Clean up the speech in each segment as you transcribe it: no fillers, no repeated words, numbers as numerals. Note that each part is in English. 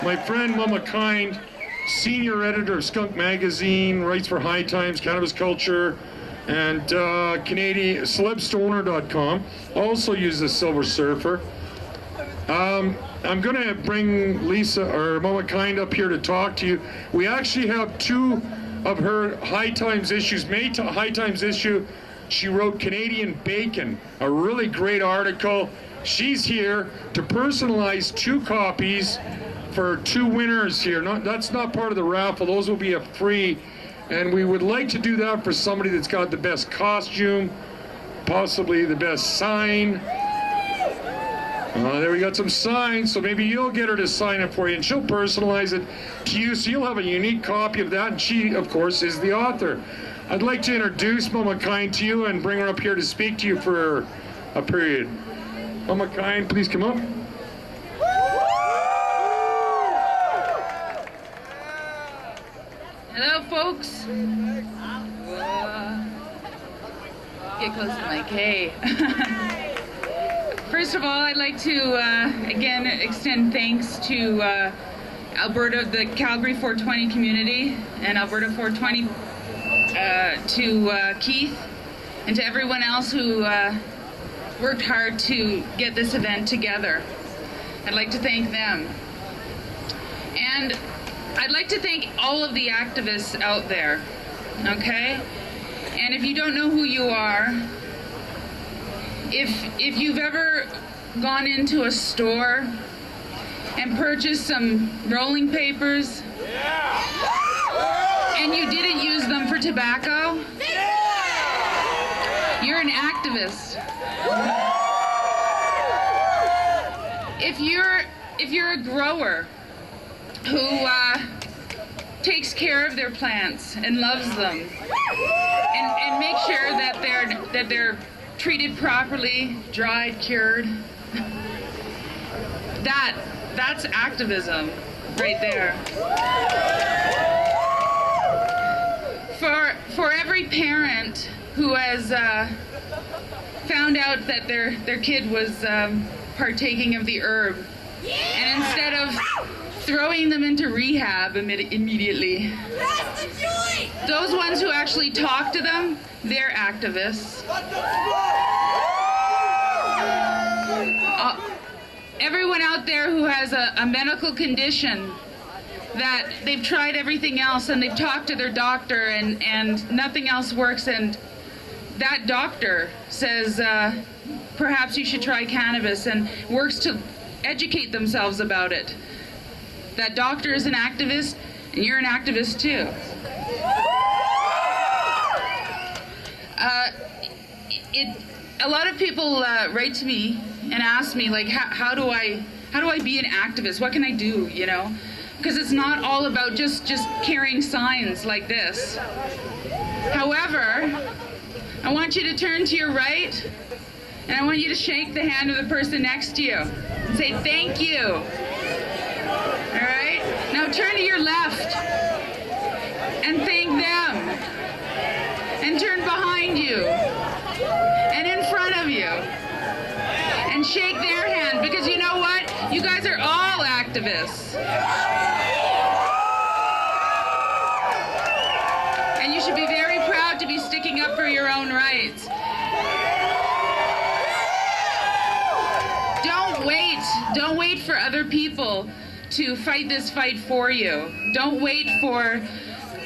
My friend Mama Kind, senior editor of Skunk Magazine, writes for High Times, Cannabis Culture, and Canadian celebstoner.com. Also uses Silver Surfer. I'm going to bring Lisa or Mama Kind up here to talk to you. We actually have two of her High Times issues. May High Times issue, she wrote Canadian Bacon, a really great article. She's here to personalize 2 copies for 2 winners here. That's not part of the raffle. Those will be a free. And we would like to do that for somebody that's got the best costume, possibly the best sign. There we got some signs, so maybe you'll get her to sign it for you, and she'll personalize it to you, so you'll have a unique copy of that, and she, of course, is the author. I'd like to introduce Mama Kind to you and bring her up here to speak to you for a period. Mama Kind, please come up. Hello, folks. Get close to my K. First of all, I'd like to, again, extend thanks to Alberta, the Calgary 420 community, and Alberta 420, to Keith, and to everyone else who worked hard to get this event together. I'd like to thank them. And I'd like to thank all of the activists out there, okay? And if you don't know who you are, if you've ever gone into a store and purchased some rolling papers and you didn't use them for tobacco, you're an activist. If you're a grower who takes care of their plants and loves them and makes sure that they're treated properly, dried, cured, that's activism right there. For every parent who has found out that their kid was partaking of the herb, and instead of throwing them into rehab immediately, those ones who actually talk to them, they're activists. Everyone out there who has a medical condition that they've tried everything else and they've talked to their doctor and nothing else works, and that doctor says perhaps you should try cannabis and works to educate themselves about it. That doctor is an activist, and you're an activist too. A lot of people write to me and ask me, like, how do I be an activist? What can I do, you know? Because it's not all about just carrying signs like this. However, I want you to turn to your right, and I want you to shake the hand of the person next to you and say thank you. All right? Now turn to your left and thank them. And turn behind you and in front of you and shake their hand, because you know what? You guys are all activists. And you should be very proud to be sticking up for your own rights. Don't wait for other people to fight this fight for you. Don't wait for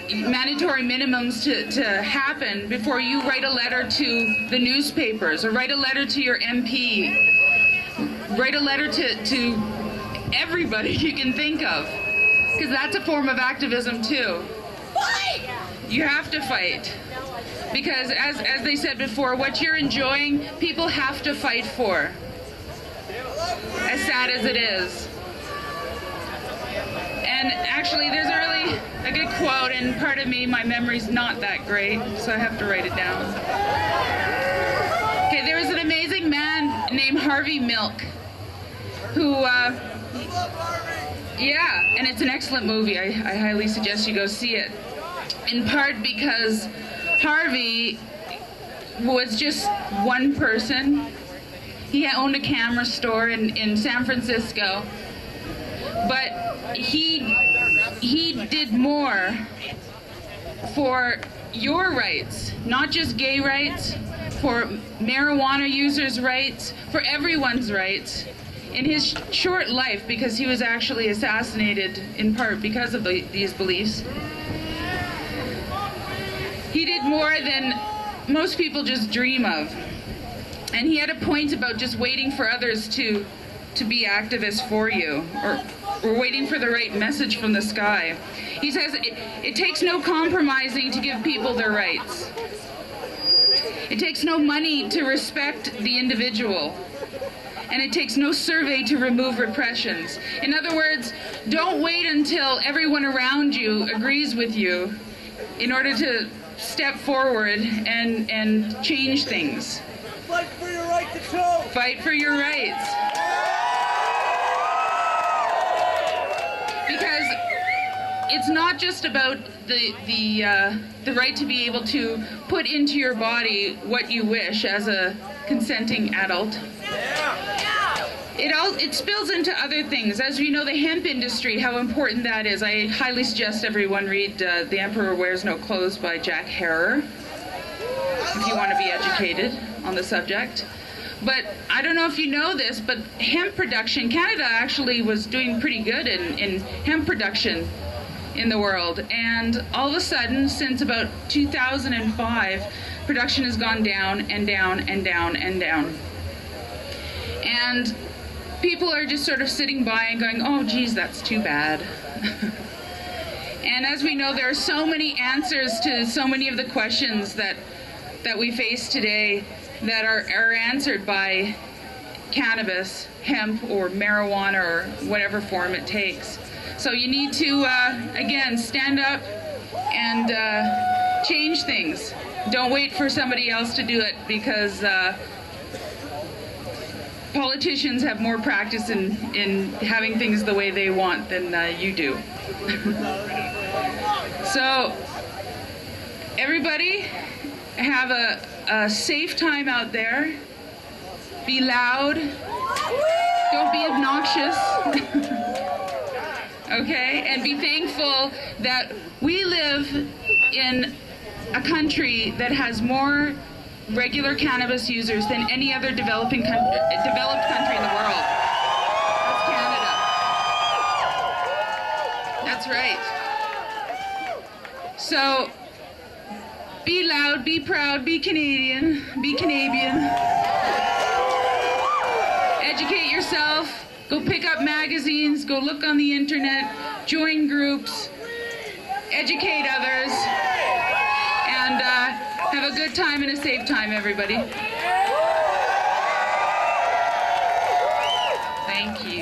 mandatory minimums to happen before you write a letter to the newspapers, or write a letter to your MP, write a letter to everybody you can think of, because that's a form of activism too. Fight! You have to fight, because as they said before, what you're enjoying, people have to fight for, as sad as it is. And actually, there's a good quote, and part of me, my memory's not that great, so I have to write it down. Okay, there was an amazing man named Harvey Milk, who, yeah, and it's an excellent movie. I highly suggest you go see it. In part because Harvey was just one person. He owned a camera store in San Francisco, but he did more for your rights, not just gay rights, for marijuana users' rights, for everyone's rights in his short life, because he was actually assassinated in part because of these beliefs. He did more than most people just dream of. And he had a point about just waiting for others to be activists for you, or waiting for the right message from the sky. He says it takes no compromising to give people their rights. It takes no money to respect the individual. And it takes no survey to remove repressions. In other words, don't wait until everyone around you agrees with you in order to step forward and change things. Fight for your right to vote. Fight for your rights. Because it's not just about the right to be able to put into your body what you wish as a consenting adult. It spills into other things. As we know, the hemp industry, how important that is. I highly suggest everyone read The Emperor Wears No Clothes by Jack Herer, if you want to be educated on the subject. But I don't know if you know this, but hemp production, Canada actually was doing pretty good in hemp production in the world. And all of a sudden, since about 2005, production has gone down and down and down and down. And people are just sort of sitting by and going, oh, geez, that's too bad. And as we know, there are so many answers to so many of the questions that we face today that are answered by cannabis, hemp, or marijuana, or whatever form it takes. So you need to, again, stand up and change things. Don't wait for somebody else to do it, because politicians have more practice in having things the way they want than you do. So, everybody, have a safe time out there. Be loud. Don't be obnoxious. Okay? And be thankful that we live in a country that has more regular cannabis users than any other developed country in the world. That's Canada. That's right. So, be loud, be proud, be Canadian, be Canadian. Educate yourself, go pick up magazines, go look on the internet, join groups, educate others, and have a good time and a safe time, everybody. Thank you.